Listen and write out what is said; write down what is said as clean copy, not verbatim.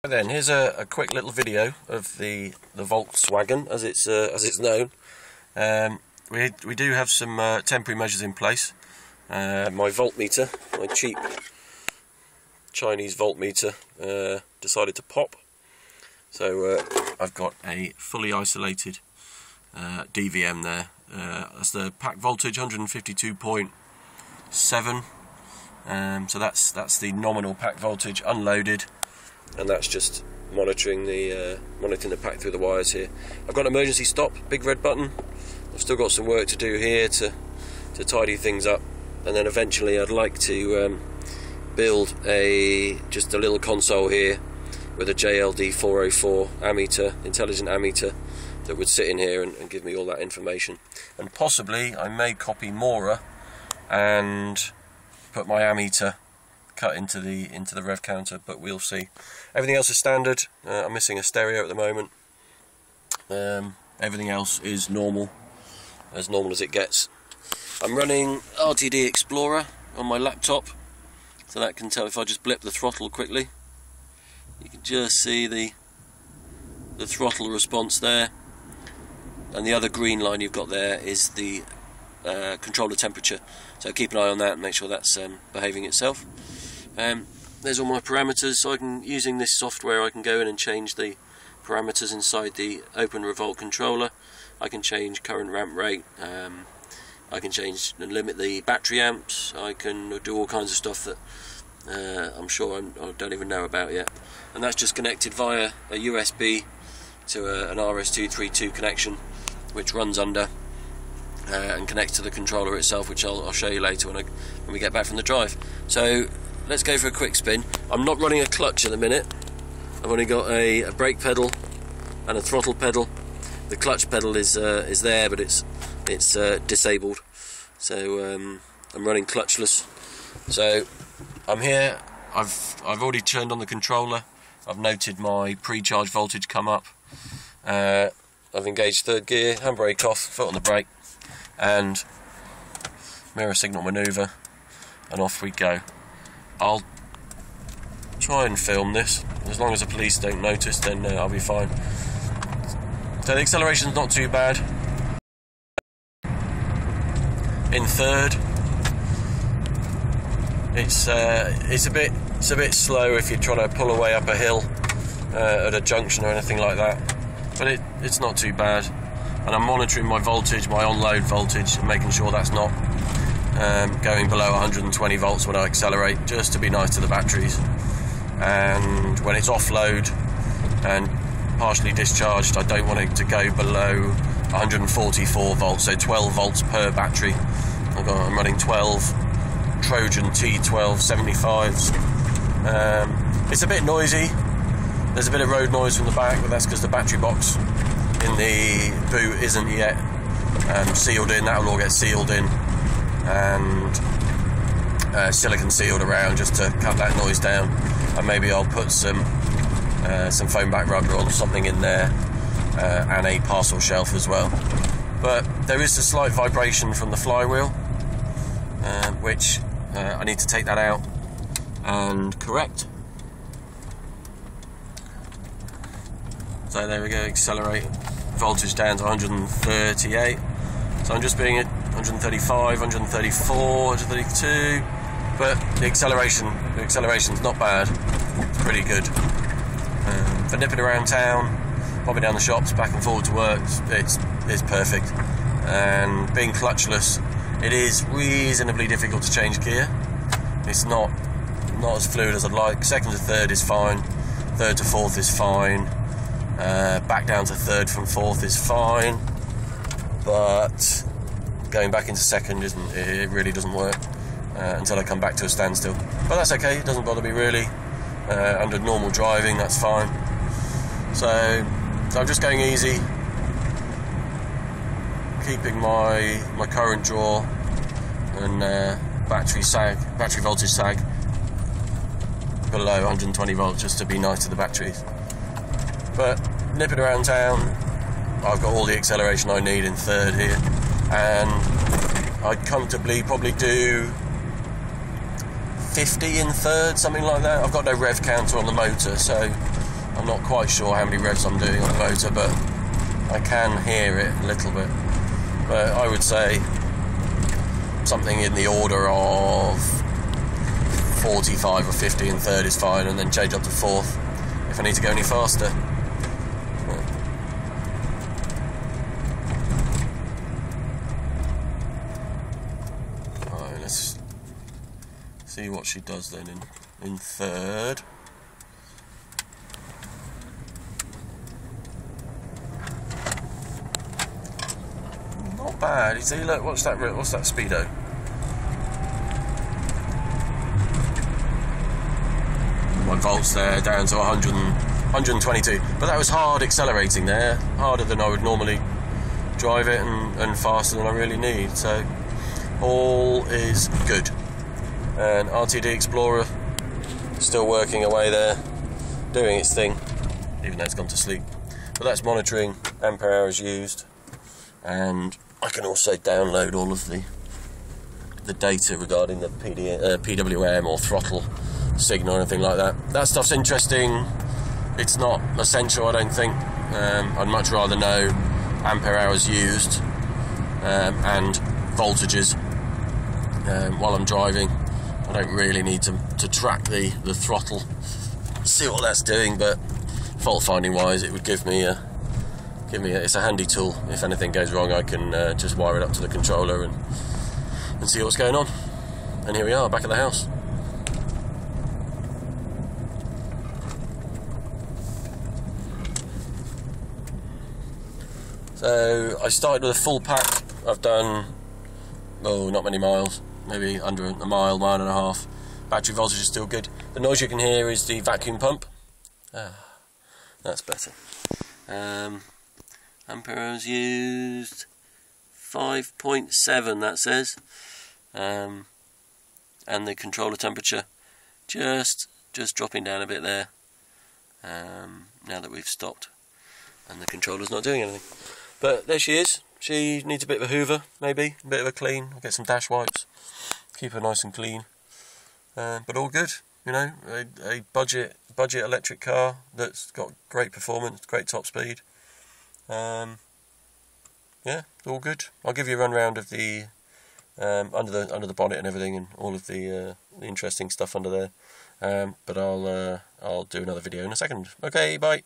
Then here's a quick little video of the Volkswagen as it's known. We do have some temporary measures in place. My voltmeter, my cheap Chinese voltmeter, decided to pop. So I've got a fully isolated DVM there. That's the pack voltage, 152.7. So that's the nominal pack voltage unloaded. And that's just monitoring the pack through the wires here. I've got an emergency stop, big red button. I've still got some work to do here to tidy things up, and then eventually I'd like to build just a little console here with a JLD 404 ammeter, intelligent ammeter, that would sit in here and give me all that information. And possibly I may copy Mora and put my ammeter cut into the rev counter, but we'll see. Everything else is standard. I'm missing a stereo at the moment. Everything else is normal as it gets. I'm running RTD Explorer on my laptop, so that can tell if I just blip the throttle quickly. You can just see the throttle response there, and the other green line you've got there is the controller temperature, so keep an eye on that and make sure that's behaving itself. There's all my parameters, so using this software I can go in and change the parameters inside the Open Revolt controller. I can change current ramp rate, I can change and limit the battery amps, I can do all kinds of stuff that I'm sure I don't even know about yet. And that's just connected via a USB to an RS-232 connection, which runs under and connects to the controller itself, which I'll show you later when we get back from the drive. So let's go for a quick spin. I'm not running a clutch at the minute. I've only got a brake pedal and a throttle pedal. The clutch pedal is there, but it's disabled. So I'm running clutchless. So I'm here. I've already turned on the controller. I've noted my pre-charge voltage come up. I've engaged third gear, handbrake off, foot on the brake, and mirror signal manoeuvre, and off we go. I'll try and film this. As long as the police don't notice, then I'll be fine. So the acceleration's not too bad. In third, it's a bit slow if you're trying to pull away up a hill at a junction or anything like that. But it's not too bad. And I'm monitoring my voltage, my on-load voltage, and making sure that's not going below 120 volts when I accelerate, just to be nice to the batteries. And when it's offload and partially discharged, I don't want it to go below 144 volts, so 12 volts per battery. I'm running 12 Trojan T12 75s. It's a bit noisy. There's a bit of road noise from the back, but that's because the battery box in the boot isn't yet sealed in. That will all get sealed in and silicon sealed around, just to cut that noise down. And maybe I'll put some foam back rubber or something in there, and a parcel shelf as well. But there is a slight vibration from the flywheel, which I need to take that out and correct. So there we go, accelerate, voltage down to 138. So I'm just being at 135, 134, 132, but the acceleration's not bad. It's pretty good. For nipping around town, popping down the shops, back and forward to work, it's perfect. And being clutchless, it is reasonably difficult to change gear. It's not as fluid as I'd like. Second to third is fine. Third to fourth is fine. Back down to third from fourth is fine, but going back into second it really doesn't work until I come back to a standstill. But that's okay, it doesn't bother me really. Under normal driving, that's fine. So I'm just going easy, keeping my current draw and battery voltage sag below 120 volts, just to be nice to the batteries. But nipping around town, I've got all the acceleration I need in third here, and I'd comfortably probably do 50 in third, something like that. I've got no rev counter on the motor, so I'm not quite sure how many revs I'm doing on the motor, but I can hear it a little bit. But I would say something in the order of 45 or 50 in third is fine, and then change up to fourth if I need to go any faster. Alright, let's see what she does then in third. Not bad. You see, look, what's that speedo? My volts there down to 122, but that was hard accelerating there, harder than I would normally drive it, and faster than I really need, so all is good. And RTD Explorer still working away there, doing its thing, even though it's gone to sleep. But that's monitoring ampere hours used, and I can also download all of the data regarding the PWM or throttle signal or anything like that. That stuff's interesting. It's not essential, I don't think. I'd much rather know ampere hours used and voltages while I'm driving. I don't really need to track the throttle, see what that's doing, but fault finding wise, it would give me it's a handy tool. If anything goes wrong, I can just wire it up to the controller and see what's going on. And here we are, back at the house. So I started with a full pack. I've done, not many miles, maybe under a mile, mile and a half. Battery voltage is still good. The noise you can hear is the vacuum pump. That's better. Ampere hours used 5.7, that says. And the controller temperature just dropping down a bit there. Now that we've stopped and the controller's not doing anything. But there she is. She needs a bit of a hoover, maybe, a bit of a clean. I'll get some dash wipes, keep her nice and clean. But all good, you know, a budget electric car that's got great performance, great top speed. Yeah, all good. I'll give you a run round of the under the bonnet and everything, and all of the interesting stuff under there. But I'll do another video in a second. Okay, bye.